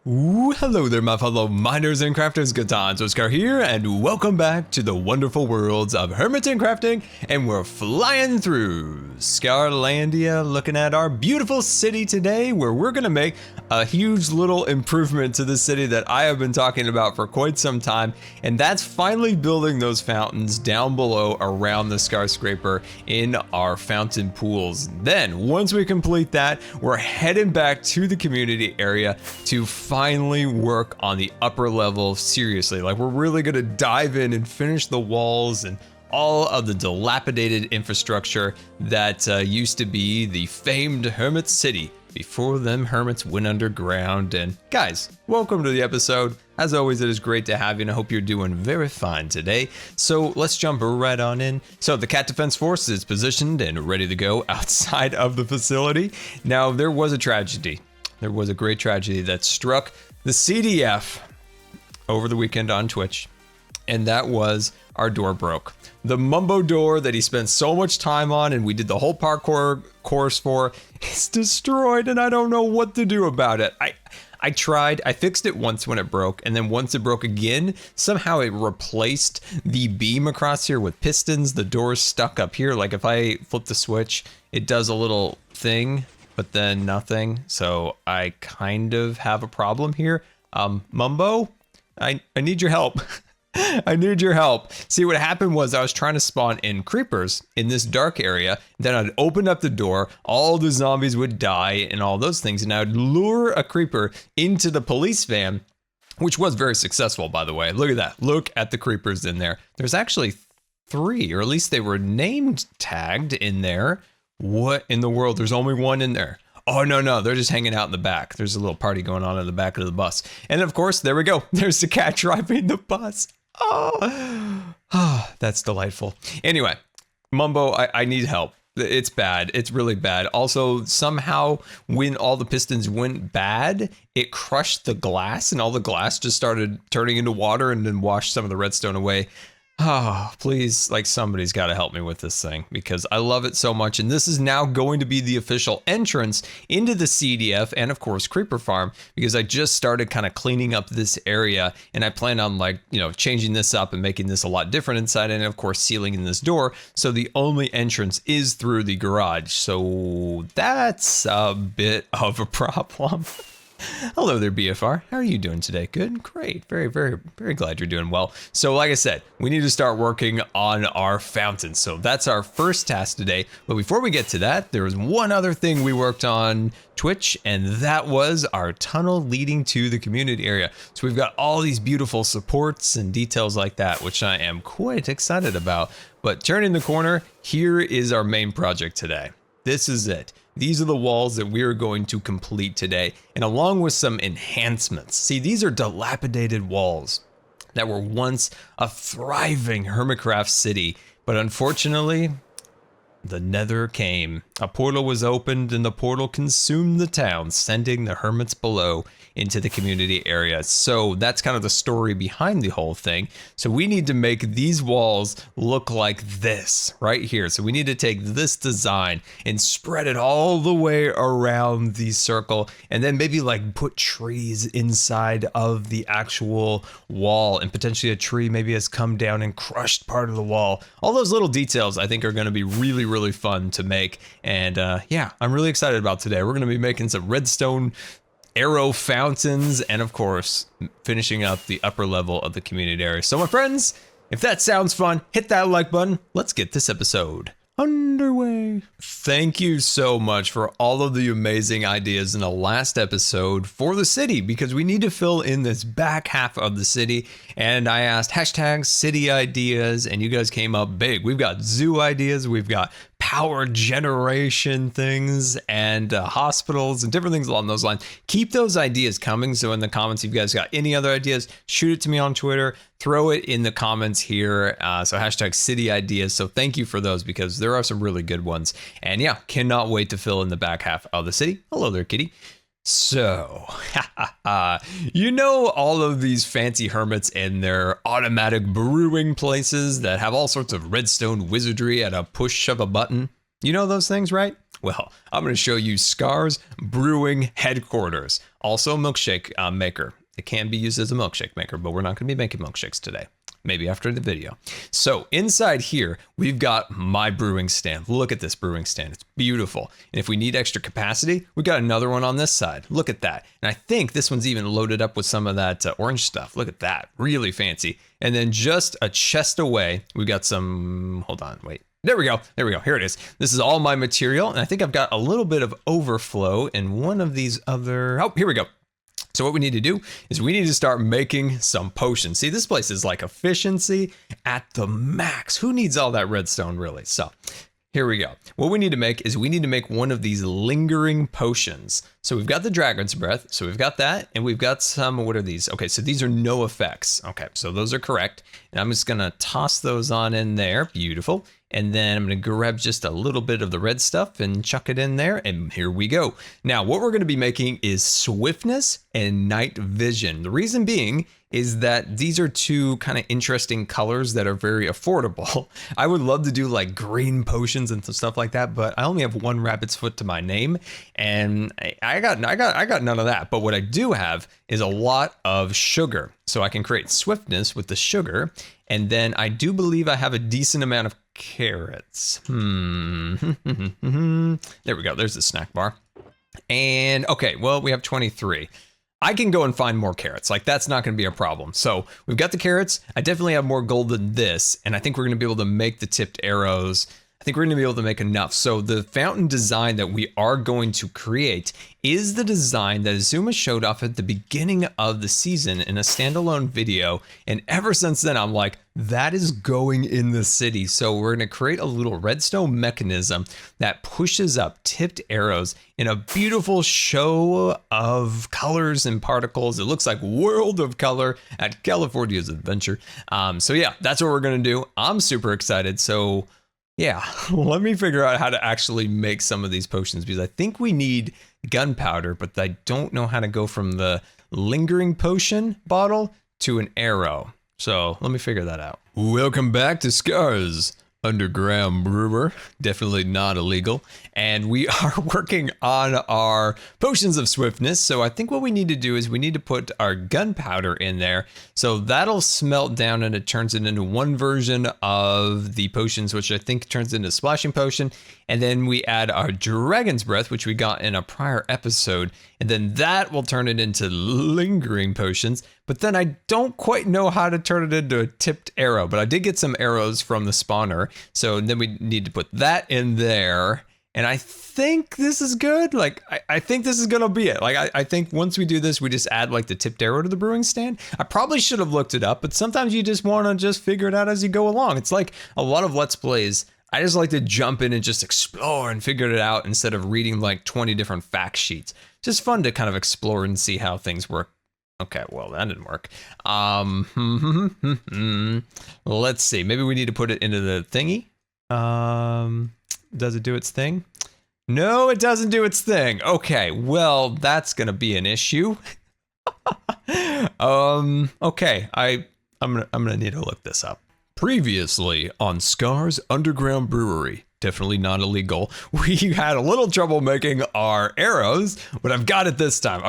Ooh, hello there, my fellow miners and crafters. GoodTimesWithScar here, and welcome back to the wonderful worlds of Hermit and Crafting. And we're flying through Scarlandia, looking at our beautiful city today, where we're gonna make a huge little improvement to the city that I have been talking about for quite some time, and that's finally building those fountains down below around the skyscraper in our fountain pools. Then, once we complete that, we're heading back to the community area to finally work on the upper level seriously. Like, we're really gonna dive in and finish the walls and all of the dilapidated infrastructure that used to be the famed Hermit City before them hermits went underground. And guys, welcome to the episode. As always, it is great to have you, and I hope you're doing very fine today. So let's jump right on in. So the Cat Defense Force is positioned and ready to go outside of the facility. Now, there was a tragedy. There was a great tragedy that struck the CDF over the weekend on Twitch, and that was our door broke. The Mumbo door that he spent so much time on and we did the whole parkour course for is destroyed, and I don't know what to do about it. I tried, I fixed it once when it broke, and then once it broke again, somehow it replaced the beam across here with pistons. The door's stuck up here. Like, if I flip the switch, it does a little thing, but then nothing. So I kind of have a problem here. Mumbo, I need your help. I need your help. See, what happened was I was trying to spawn in creepers in this dark area. Then I'd open up the door, all the zombies would die and all those things. And I would lure a creeper into the police van, which was very successful, by the way. Look at that. Look at the creepers in there. There's actually 3, or at least they were named tagged in there. What in the world? There's only 1 in there. Oh, no, they're just hanging out in the back. There's a little party going on in the back of the bus. And of course, there we go. There's the cat driving the bus. Oh, that's delightful. Anyway, Mumbo, I need help. It's bad. It's really bad. Also, somehow when all the pistons went bad, it crushed the glass, and all the glass just started turning into water and then washed some of the redstone away. Oh, please, like, somebody's got to help me with this thing because I love it so much. And this is now going to be the official entrance into the CDF and, of course, Creeper Farm, because I just started kind of cleaning up this area, and I plan on, like, you know, changing this up and making this a lot different inside, and of course sealing in this door. So the only entrance is through the garage. So that's a bit of a problem. Hello there, BFR. How are you doing today? Good? Great. Very, very, very glad you're doing well. So like I said, we need to start working on our fountains. So that's our first task today. But before we get to that, there was one other thing we worked on Twitch, and that was our tunnel leading to the community area. So we've got all these beautiful supports and details like that, which I am quite excited about. But turning the corner, here is our main project today. This is it. These are the walls that we are going to complete today, and along with some enhancements. See, these are dilapidated walls that were once a thriving HermitCraft city, but unfortunately, the nether came. A portal was opened, and the portal consumed the town, sending the hermits below into the community area. So that's kind of the story behind the whole thing. So we need to make these walls look like this right here. So we need to take this design and spread it all the way around the circle, and then maybe like put trees inside of the actual wall, and potentially a tree maybe has come down and crushed part of the wall. All those little details I think are going to be really, really fun to make. And yeah, I'm really excited about today. We're going to be making some redstone arrow fountains, and of course, finishing up the upper level of the community area. So my friends, if that sounds fun, hit that like button. Let's get this episode underway. Thank you so much for all of the amazing ideas in the last episode for the city, because we need to fill in this back half of the city. And I asked hashtag city ideas, and you guys came up big. We've got zoo ideas, we've got power generation things, and hospitals and different things along those lines. Keep those ideas coming. So in the comments, if you guys got any other ideas, shoot it to me on Twitter, throw it in the comments here. So hashtag city ideas. So thank you for those, because there are some really good ones. And yeah, cannot wait to fill in the back half of the city. Hello there, kitty. So, you know, all of these fancy hermits and their automatic brewing places that have all sorts of redstone wizardry at a push of a button. You know those things, right? Well, I'm going to show you Scar's Brewing Headquarters, also a milkshake maker. It can be used as a milkshake maker, but we're not going to be making milkshakes today. Maybe after the video. So inside here, we've got my brewing stand. Look at this brewing stand. It's beautiful. And if we need extra capacity, we've got another one on this side. Look at that. And I think this one's even loaded up with some of that orange stuff. Look at that. Really fancy. And then just a chest away, we've got some, hold on, wait. There we go. There we go. Here it is. This is all my material. And I think I've got a little bit of overflow in one of these other, oh, here we go. So what we need to do is we need to start making some potions. See, this place is like efficiency at the max. Who needs all that redstone really? So here we go. What we need to make is we need to make one of these lingering potions. So we've got the dragon's breath. So we've got that and we've got some, what are these? Okay, so these are no effects. Okay, so those are correct. And I'm just gonna toss those on in there. Beautiful. And then I'm gonna grab just a little bit of the red stuff and chuck it in there, and here we go. Now, what we're gonna be making is Swiftness and Night Vision. The reason being is that these are two kind of interesting colors that are very affordable. I would love to do like green potions and stuff like that, but I only have one rabbit's foot to my name, and I got none of that. But what I do have is a lot of sugar, so I can create Swiftness with the sugar. And then I do believe I have a decent amount of carrots. There we go. There's the snack bar. And okay, well, we have 23. I can go and find more carrots. Like, that's not going to be a problem. So we've got the carrots. I definitely have more gold than this. And I think we're going to be able to make the tipped arrows. I think we're going to be able to make enough. So the fountain design that we are going to create is the design that Xisuma showed off at the beginning of the season in a standalone video. And ever since then, I'm like, that is going in the city. So we're going to create a little redstone mechanism that pushes up tipped arrows in a beautiful show of colors and particles. It looks like World of Color at California's Adventure. So yeah, that's what we're going to do. I'm super excited. So yeah, let me figure out how to actually make some of these potions, because I think we need gunpowder, but I don't know how to go from the lingering potion bottle to an arrow. So let me figure that out. Welcome back to Scar's Underground Brewer. Definitely not illegal. And we are working on our potions of swiftness. So I think what we need to do is we need to put our gunpowder in there. So that'll smelt down and it turns it into one version of the potions, which I think turns into splashing potion. And then we add our dragon's breath, which we got in a prior episode. And then that will turn it into lingering potions. But then I don't quite know how to turn it into a tipped arrow, but I did get some arrows from the spawner. So then we need to put that in there. And I think this is good. Like, I think this is gonna be it. Like, I think once we do this, we just add like the tipped arrow to the brewing stand. I probably should have looked it up, but sometimes you just wanna just figure it out as you go along. It's like a lot of Let's Plays. I just like to jump in and just explore and figure it out instead of reading like 20 different fact sheets. Just fun to kind of explore and see how things work. Okay, well, that didn't work. Let's see. Maybe we need to put it into the thingy. Does it do its thing? No, it doesn't do its thing. Okay, well, that's gonna be an issue. Okay, I'm gonna need to look this up. Previously on Scar's Underground Brewery, definitely not illegal, we had a little trouble making our arrows, but I've got it this time.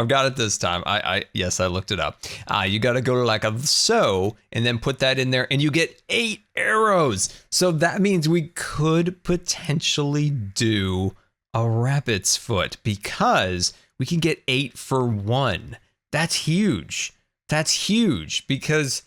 Yes, I looked it up. You got to go to like a so, and then put that in there, and you get 8 arrows. So that means we could potentially do a rabbit's foot, because we can get 8 for 1. That's huge. That's huge, because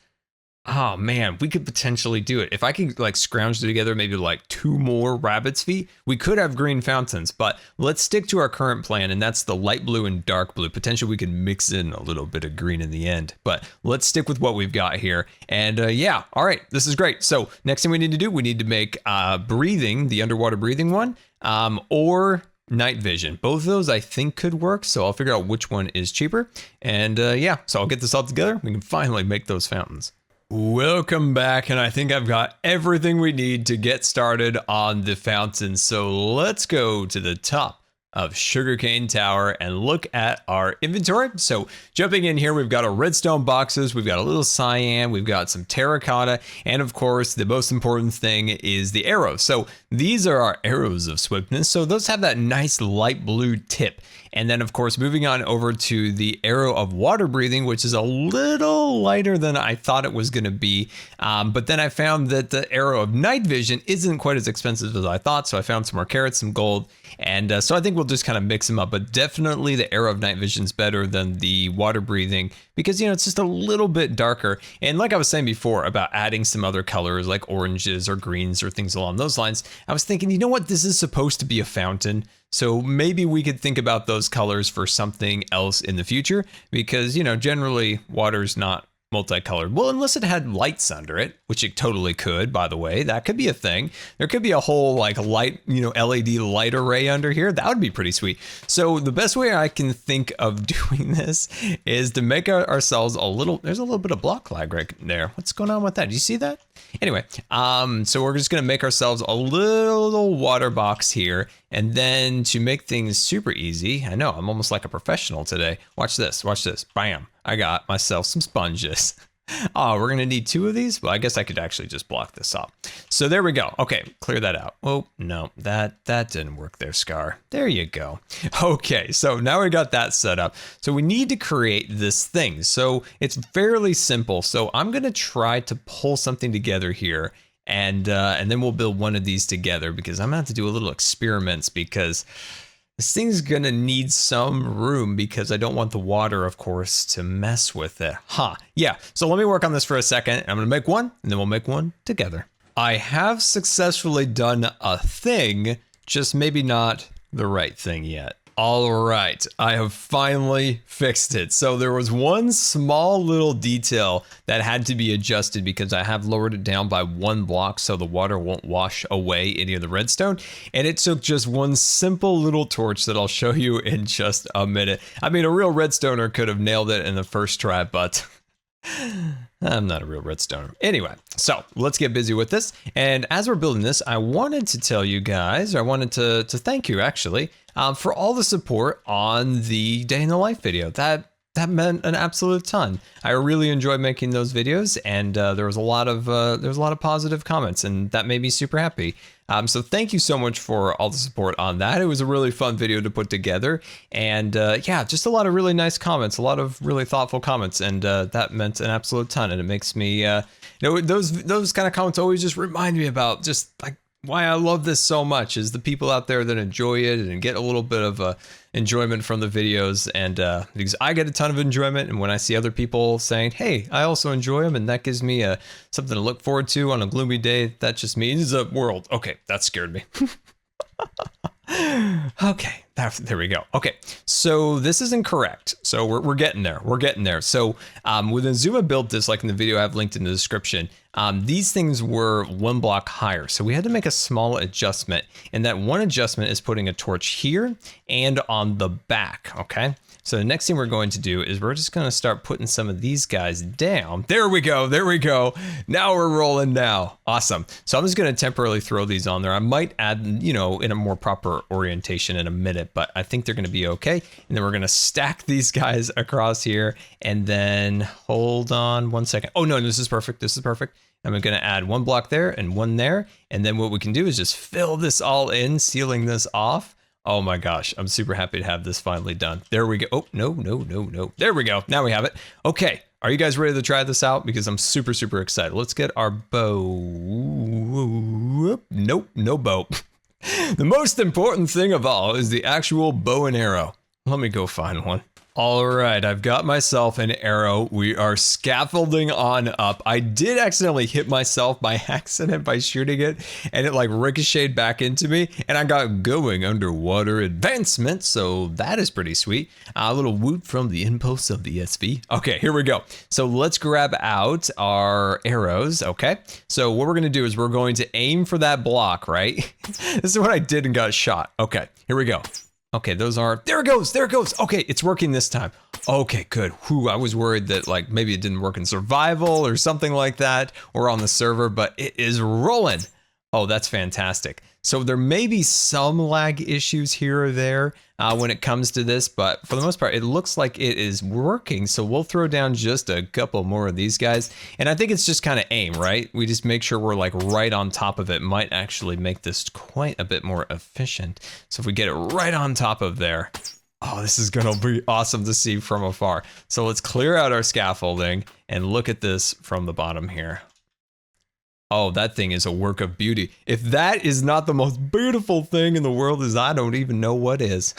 oh man, we could potentially do it. If I could like scrounge together maybe like 2 more rabbit's feet, we could have green fountains, but let's stick to our current plan, and that's the light blue and dark blue. Potentially we could mix in a little bit of green in the end, but let's stick with what we've got here. And yeah, all right, this is great. So next thing we need to do, we need to make breathing, the underwater breathing one, or night vision. Both of those I think could work, so I'll figure out which one is cheaper. And yeah, so I'll get this all together. We can finally make those fountains. Welcome back, and I think I've got everything we need to get started on the fountain. So let's go to the top of Sugarcane Tower and look at our inventory. So jumping in here, we've got our redstone boxes, we've got a little cyan, we've got some terracotta, and of course, the most important thing is the arrows. So these are our arrows of swiftness. So those have that nice light blue tip. And then of course, moving on over to the arrow of water breathing, which is a little lighter than I thought it was gonna be. But then I found that the arrow of night vision isn't quite as expensive as I thought. So I found some more carrots, some gold. And so I think we'll just kind of mix them up, but definitely the arrow of night vision is better than the water breathing because, you know, it's just a little bit darker. And like I was saying before about adding some other colors like oranges or greens or things along those lines, I was thinking, you know what, this is supposed to be a fountain. So maybe we could think about those colors for something else in the future because, you know, generally water's not multicolored. Well, unless it had lights under it, which it totally could, by the way, that could be a thing. There could be a whole like light, you know, LED light array under here. That would be pretty sweet. So the best way I can think of doing this is to make ourselves a little, there's a little bit of block lag right there. What's going on with that? Do you see that? Anyway, so we're just going to make ourselves a little water box here. And then to make things super easy, I know I'm almost like a professional today. Watch this, bam. I got myself some sponges. Oh, we're gonna need 2 of these? Well, I guess I could actually just block this up. So there we go. Okay, clear that out. Oh, no, that didn't work there, Scar. There you go. Okay, so now we got that set up. So we need to create this thing. So it's fairly simple. So I'm gonna try to pull something together here and then we'll build one of these together because I'm gonna have to do a little experiments because this thing's gonna need some room because I don't want the water, of course, to mess with it. Yeah, so let me work on this for a second. I'm gonna make one and then we'll make one together. I have successfully done a thing, just maybe not the right thing yet. All right, I have finally fixed it. So there was one small little detail that had to be adjusted because I have lowered it down by 1 block so the water won't wash away any of the redstone. And it took just one simple little torch that I'll show you in just a minute. I mean, a real redstoner could have nailed it in the first try, but I'm not a real redstoner. Anyway, so let's get busy with this. And as we're building this, I wanted to tell you guys, or I wanted to thank you actually, for all the support on the day in the life video. That meant an absolute ton. I really enjoyed making those videos, and there was a lot of positive comments, and that made me super happy. So thank you so much for all the support on that. It was a really fun video to put together, and yeah, just a lot of really nice comments, a lot of really thoughtful comments, and that meant an absolute ton. And it makes me, you know, those kind of comments always just remind me about just like why I love this so much is the people out there that enjoy it and get a little bit of enjoyment from the videos, and because I get a ton of enjoyment, and when I see other people saying, hey, I also enjoy them, and that gives me something to look forward to on a gloomy day, that just means the world. Okay, that scared me. Okay, there we go. Okay, so this is incorrect. So we're getting there. We're getting there. So when Xisuma built this, like in the video I have linked in the description, these things were 1 block higher. So we had to make a small adjustment, and that one adjustment is putting a torch here and on the back, okay? So the next thing we're going to do is we're just gonna start putting some of these guys down. There we go, there we go. Now we're rolling now. Awesome. So I'm just gonna temporarily throw these on there. I might add, you know, in a more proper orientation in a minute, but I think they're gonna be okay. And then we're gonna stack these guys across here, and then hold on 1 second. Oh no, this is perfect, this is perfect. I'm gonna add 1 block there and 1 there. And then what we can do is just fill this all in, sealing this off. Oh my gosh, I'm super happy to have this finally done. There we go. Oh, no. There we go. Now we have it. Okay, are you guys ready to try this out? Because I'm super, super excited. Let's get our bow. Nope, no bow. The most important thing of all is the actual bow and arrow. Let me go find one. All right, I've got myself an arrow. We are scaffolding on up. I did accidentally hit myself by accident by shooting it, and it like ricocheted back into me, and I got going underwater advancement, so that is pretty sweet. A little woot from the inposts of the SV. Okay, here we go. So let's grab out our arrows, okay? So what we're gonna do is we're going to aim for that block, right? This is what I did and got shot. Okay, here we go. Okay, those are, there it goes. Okay, it's working this time. Okay, good. Whew, I was worried that like maybe it didn't work in survival or something like that, or on the server, but it is rolling. Oh, that's fantastic. So there may be some lag issues here or there when it comes to this, but for the most part, it looks like it is working. So we'll throw down just a couple more of these guys. And I think it's just kind of aim, right? We just make sure we're like right on top of it. Might actually make this quite a bit more efficient. So if we get it right on top of there, oh, this is gonna be awesome to see from afar. So let's clear out our scaffolding and look at this from the bottom here. Oh, that thing is a work of beauty. If that is not the most beautiful thing in the world, I don't even know what is.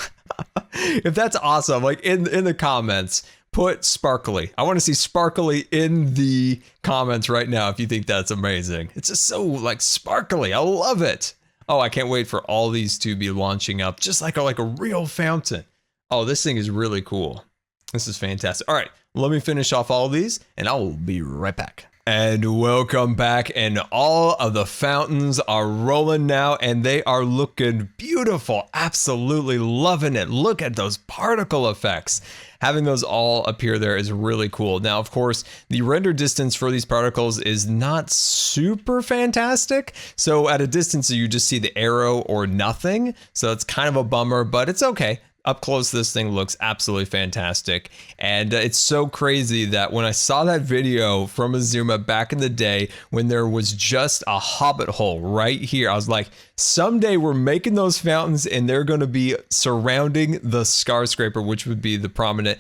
If that's awesome, like in the comments, put sparkly. I want to see sparkly in the comments right now if you think that's amazing. It's just so like sparkly. I love it. Oh, I can't wait for all these to be launching up just like a real fountain. Oh, this thing is really cool. This is fantastic. All right, let me finish off all these and I'll be right back. And welcome back, and all of the fountains are rolling now, and they are looking beautiful. Absolutely loving it. Look at those particle effects. Having those all appear there is really cool. Now, of course, the render distance for these particles is not super fantastic. So at a distance, you just see the arrow or nothing. So it's kind of a bummer, but it's okay. Up close, this thing looks absolutely fantastic. And it's so crazy that when I saw that video from Xisuma back in the day, when there was just a hobbit hole right here, I was like, someday we're making those fountains and they're going to be surrounding the skyscraper, which would be the prominent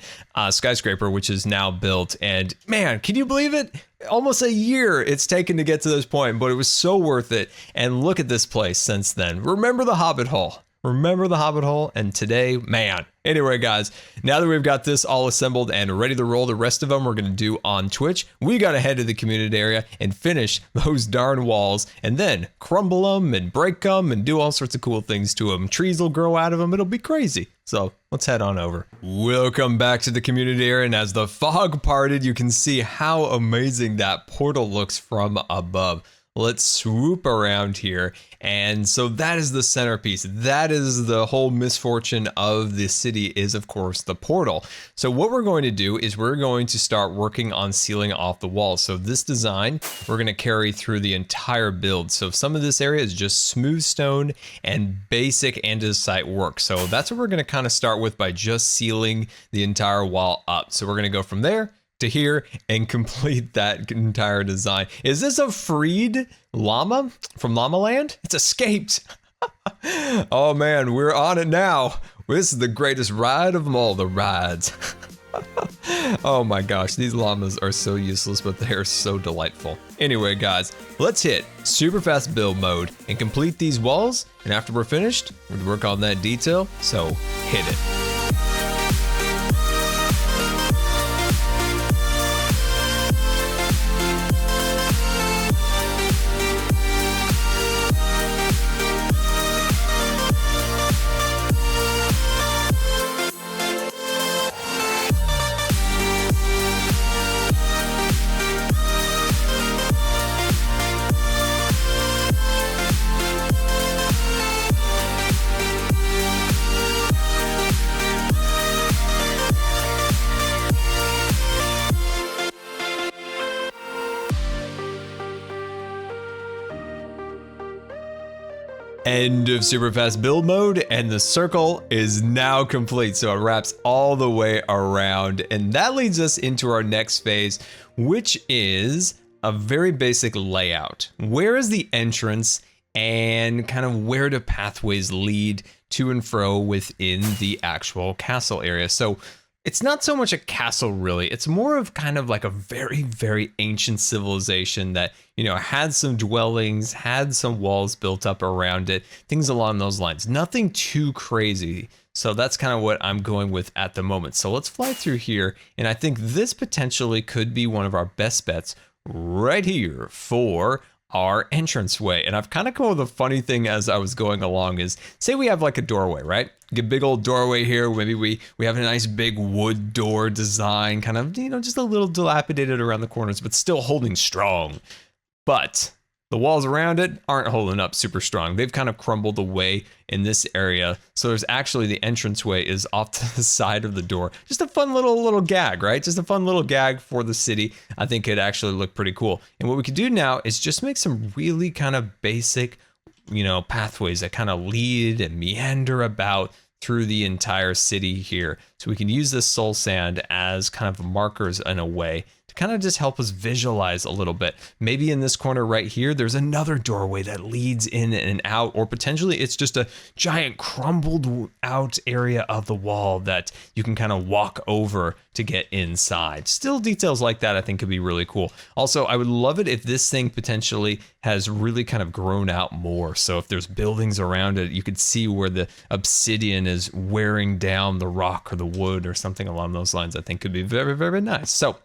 skyscraper, which is now built. And man, can you believe it? Almost a year it's taken to get to this point, but it was so worth it. And look at this place since then. Remember the hobbit hole. Remember the hobbit hole, and today, man. Anyway, guys, now that we've got this all assembled and ready to roll, the rest of them we're going to do on Twitch. We got to head to the community area and finish those darn walls, and then crumble them and break them and do all sorts of cool things to them. Trees will grow out of them. It'll be crazy. So let's head on over. Welcome back to the community area, and as the fog parted, you can see how amazing that portal looks from above. Let's swoop around here. And so that is the centerpiece. That is the whole misfortune of the city, is of course the portal. So what we're going to do is we're going to start working on sealing off the walls. So this design, we're going to carry through the entire build. So some of this area is just smooth stone and basic andesite work. So that's what we're going to kind of start with by just sealing the entire wall up. So we're going to go from there to here and complete that entire design. Is this a freed llama from Llama Land? It's escaped. Oh man, we're on it now. This is the greatest ride of them all, the rides. Oh my gosh, these llamas are so useless, but they are so delightful. Anyway, guys, let's hit super fast build mode and complete these walls. And after we're finished, we'll work on that detail. So hit it. End of super fast build mode, and the circle is now complete. So it wraps all the way around, and that leads us into our next phase, which is a very basic layout. Where is the entrance, and kind of where do pathways lead to and fro within the actual castle area? So it's not so much a castle, really. It's more of kind of like a very, very ancient civilization that, you know, had some dwellings, had some walls built up around it, things along those lines. Nothing too crazy. So that's kind of what I'm going with at the moment. So let's fly through here. And I think this potentially could be one of our best bets right here for our entranceway. And I've kind of come up with a funny thing as I was going along is, say we have like a doorway, right? A big old doorway here. Maybe we have a nice big wood door design, kind of, you know, just a little dilapidated around the corners, but still holding strong. But The walls around it aren't holding up super strong. They've kind of crumbled away in this area. So there's actually the entranceway is off to the side of the door. Just a fun little gag, right? Just a fun little gag for the city. I think it actually looked pretty cool. And what we could do now is just make some really kind of basic, pathways that kind of lead and meander about through the entire city here. So we can use this soul sand as kind of markers in a way to kind of just help us visualize a little bit. Maybe in this corner right here, there's another doorway that leads in and out, or potentially it's just a giant crumbled out area of the wall that you can kind of walk over to get inside. Still, details like that I think could be really cool. Also, I would love it if this thing potentially has really kind of grown out more. So if there's buildings around it, you could see where the obsidian is wearing down the rock or the wood or something along those lines. I think could be very, very nice. So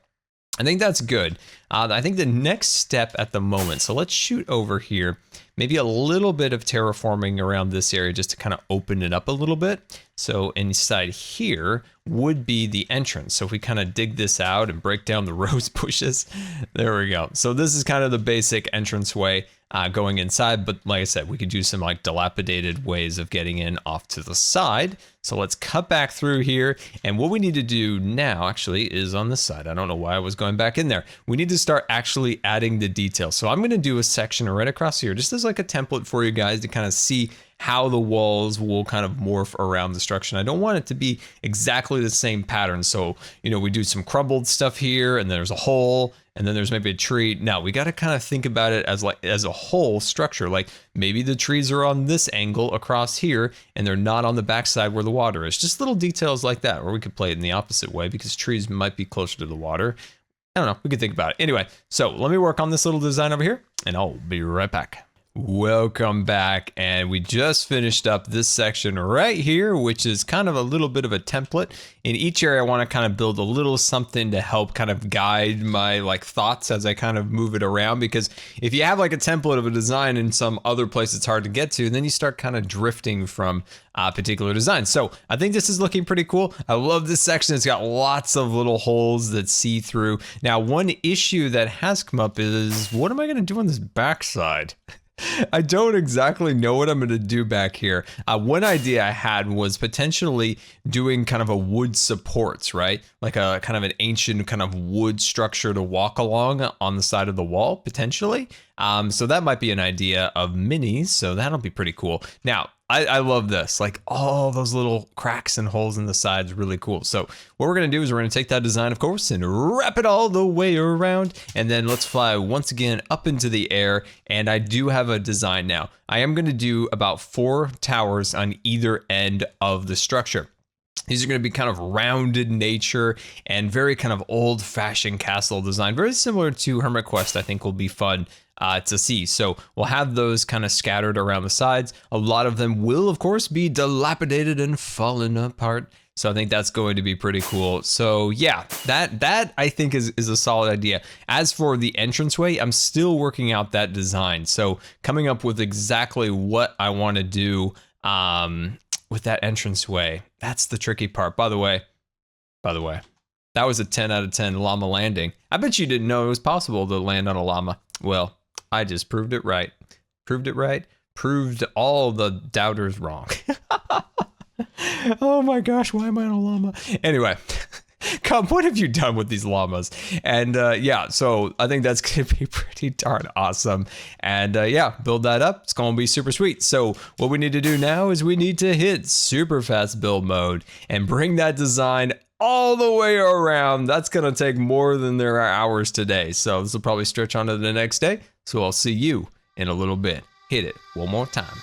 I think that's good. I think the next step at the moment, so let's shoot over here, maybe a little bit of terraforming around this area just to kind of open it up a little bit. So inside here would be the entrance. So if we kind of dig this out and break down the rose bushes, there we go. So this is kind of the basic entranceway going inside, but like I said, we could do some like dilapidated ways of getting in off to the side. So let's cut back through here. And what we need to do now actually is on this side. I don't know why I was going back in there. We need to start actually adding the details. So I'm going to do a section right across here, just as like a template for you guys to kind of see how the walls will kind of morph around the structure. And I don't want it to be exactly the same pattern. So, we do some crumbled stuff here, and there's a hole, and then there's maybe a tree. Now we got to kind of think about it as a whole structure. Like maybe the trees are on this angle across here, and they're not on the backside where the water is. Just little details like that, or we could play it in the opposite way because trees might be closer to the water. I don't know. We could think about it. Anyway, so let me work on this little design over here, and I'll be right back. Welcome back, and we just finished up this section right here, which is kind of a little bit of a template. In each area, I want to kind of build a little something to help kind of guide my thoughts as I kind of move it around, because if you have like a template of a design in some other place it's hard to get to, then you start kind of drifting from particular design. So I think this is looking pretty cool. I love this section. It's got lots of little holes that see through. Now, one issue that has come up is, what am I going to do on this backside? I don't exactly know what I'm going to do back here. One idea I had was potentially doing kind of a wood supports, right? Like a kind of an ancient kind of wood structure to walk along on the side of the wall, potentially. So that might be an idea of minis. So that'll be pretty cool. Now, I love this, like all those little cracks and holes in the sides, really cool. So what we're going to do is we're going to take that design, of course, and wrap it all the way around. And then let's fly once again up into the air. And I do have a design now. I am going to do about 4 towers on either end of the structure. These are going to be kind of rounded nature and very kind of old-fashioned castle design, very similar to HermitQuest. I think will be fun to see. So we'll have those kind of scattered around the sides. A lot of them will, of course, be dilapidated and fallen apart. So I think that's going to be pretty cool. So yeah, that I think is a solid idea. As for the entranceway, I'm still working out that design. So coming up with exactly what I want to do with that entranceway, that's the tricky part. By the way, that was a 10 out of 10 llama landing. I bet you didn't know it was possible to land on a llama. Well, I just proved it right. Proved all the doubters wrong. Oh my gosh, why am I on a llama? Anyway, come, what have you done with these llamas? And yeah, so I think that's going to be pretty darn awesome. And yeah, build that up. It's going to be super sweet. So what we need to do now is we need to hit super fast build mode and bring that design all the way around. That's going to take more than there are hours today. So this will probably stretch on to the next day. So I'll see you in a little bit. Hit it one more time.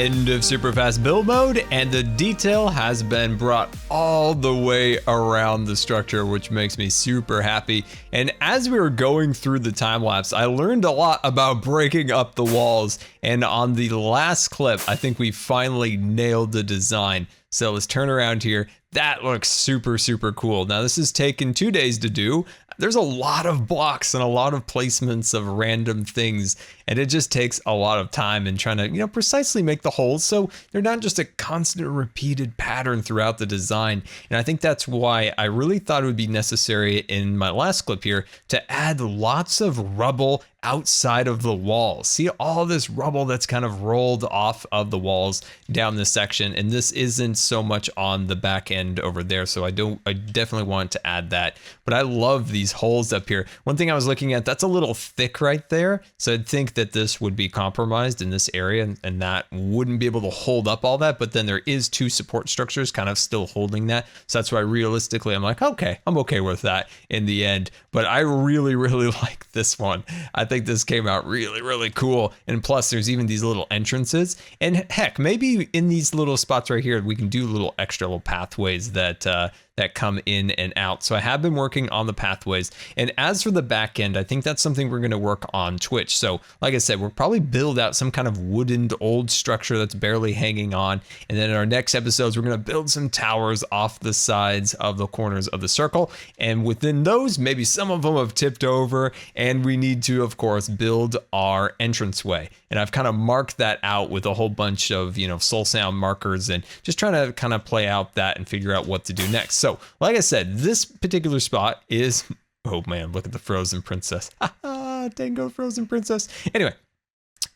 end of super fast build mode, and the detail has been brought all the way around the structure, which makes me super happy. And as we were going through the time lapse, I learned a lot about breaking up the walls, and on the last clip, I think we finally nailed the design. So let's turn around here. That looks super, super cool. Now this has taken 2 days to do. There's a lot of blocks and a lot of placements of random things, and it just takes a lot of time in trying to, precisely make the holes so they're not just a constant repeated pattern throughout the design. And I think that's why I really thought it would be necessary in my last clip here to add lots of rubble outside of the walls. See all this rubble that's kind of rolled off of the walls down this section, and this isn't so much on the back end over there, so I definitely want to add that. But I love these holes up here. One thing I was looking at, that's a little thick right there, so I'd think that this would be compromised in this area, and that wouldn't be able to hold up all that, but then there is 2 support structures kind of still holding that, so that's why realistically I'm like, okay, I'm okay with that in the end. But I really, really like this one. I think this came out really, really cool. And plus there's even these little entrances, and heck, maybe in these little spots right here, we can do little extra little pathways that come in and out. So I have been working on the pathways. And as for the back end, I think that's something we're going to work on Twitch. So like I said, we'll probably build out some kind of wooden old structure that's barely hanging on. And then in our next episodes, we're going to build some towers off the sides of the corners of the circle. And within those, maybe some of them have tipped over, and we need to, of course, build our entranceway. And I've kind of marked that out with a whole bunch of, soul sound markers, and just trying to kind of play out that and figure out what to do next. So like I said, this particular spot is, oh man, look at the frozen princess. Tango frozen princess. Anyway,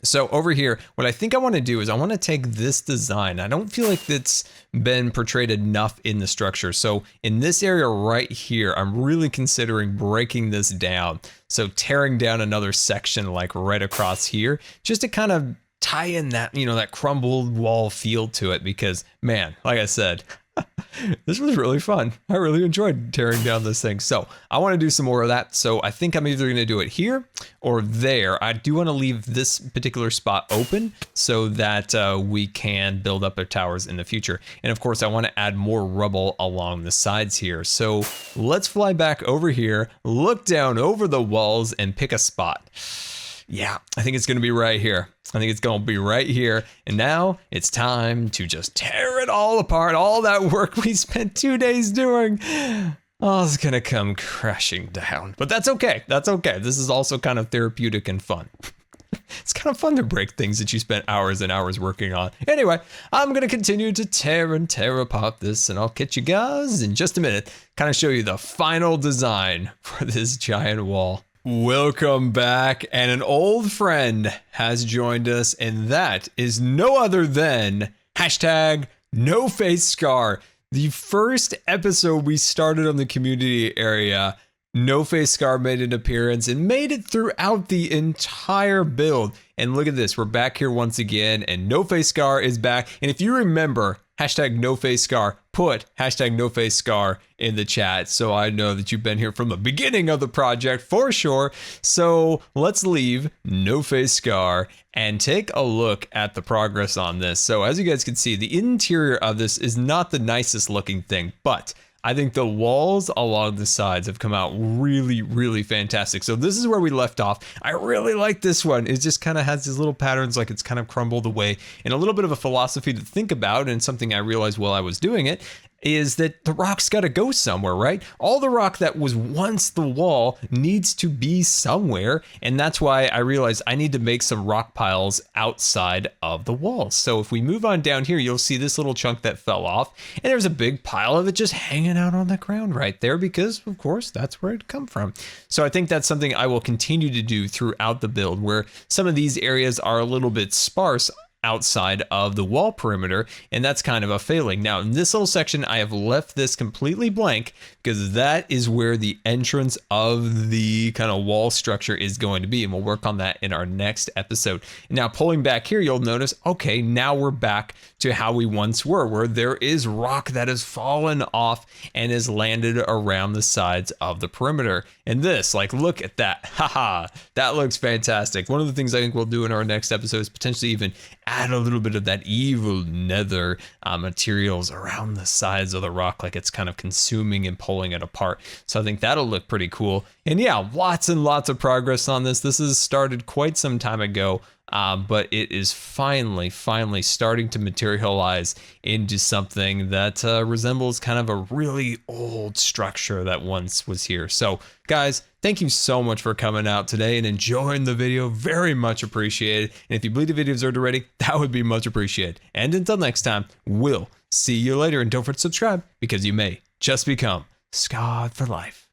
so over here, what I think I want to do is I want to take this design. I don't feel like it's been portrayed enough in the structure. So in this area right here, I'm really considering breaking this down. So tearing down another section like right across here, just to kind of tie in that, that crumbled wall feel to it, because man, like I said, this was really fun. I really enjoyed tearing down this thing. So I want to do some more of that. So I think I'm either going to do it here or there. I do want to leave this particular spot open so that we can build up our towers in the future. And of course, I want to add more rubble along the sides here. So let's fly back over here, look down over the walls, and pick a spot. Yeah, I think it's going to be right here. I think it's going to be right here. And now it's time to just tear it all apart. All that work we spent 2 days doing. Oh, it's going to come crashing down. But that's okay. That's okay. This is also kind of therapeutic and fun. It's kind of fun to break things that you spent hours and hours working on. Anyway, I'm going to continue to tear apart this, and I'll catch you guys in just a minute. Kind of show you the final design for this giant wall. Welcome back, and an old friend has joined us, and that is no other than #NoFaceScar. The first episode we started on the community area, NoFaceScar made an appearance and made it throughout the entire build. And look at this, we're back here once again, and NoFaceScar is back. And if you remember, #NoFaceScar, put #NoFaceScar in the chat so I know that you've been here from the beginning of the project for sure. So let's leave NoFaceScar and take a look at the progress on this. So as you guys can see, the interior of this is not the nicest looking thing, but I think the walls along the sides have come out really, really fantastic. So this is where we left off. I really like this one. It just kind of has these little patterns, like it's kind of crumbled away, and a little bit of a philosophy to think about, and something I realized while I was doing it is that the rock's got to go somewhere, right? All the rock that was once the wall needs to be somewhere, and that's why I realized I need to make some rock piles outside of the walls. So if we move on down here, you'll see this little chunk that fell off, and there's a big pile of it just hanging out on the ground right there, because of course that's where it come from. So I think that's something I will continue to do throughout the build, where some of these areas are a little bit sparse outside of the wall perimeter, and that's kind of a failing. Now in this little section, I have left this completely blank because that is where the entrance of the kind of wall structure is going to be, and we'll work on that in our next episode. Now pulling back here, you'll notice, okay, now we're back to how we once were, where there is rock that has fallen off and has landed around the sides of the perimeter. And this, like, look at that. Haha, that looks fantastic. One of the things I think we'll do in our next episode is potentially even add a little bit of that evil nether materials around the sides of the rock, like it's kind of consuming and pulling it apart. So I think that'll look pretty cool. And yeah, lots and lots of progress on this. This has started quite some time ago. But it is finally starting to materialize into something that resembles kind of a really old structure that once was here. So guys, thank you so much for coming out today and enjoying the video. Very much appreciated. And if you believe the video deserved a rating, that would be much appreciated. And until next time, we'll see you later. And don't forget to subscribe, because you may just become scarred for life.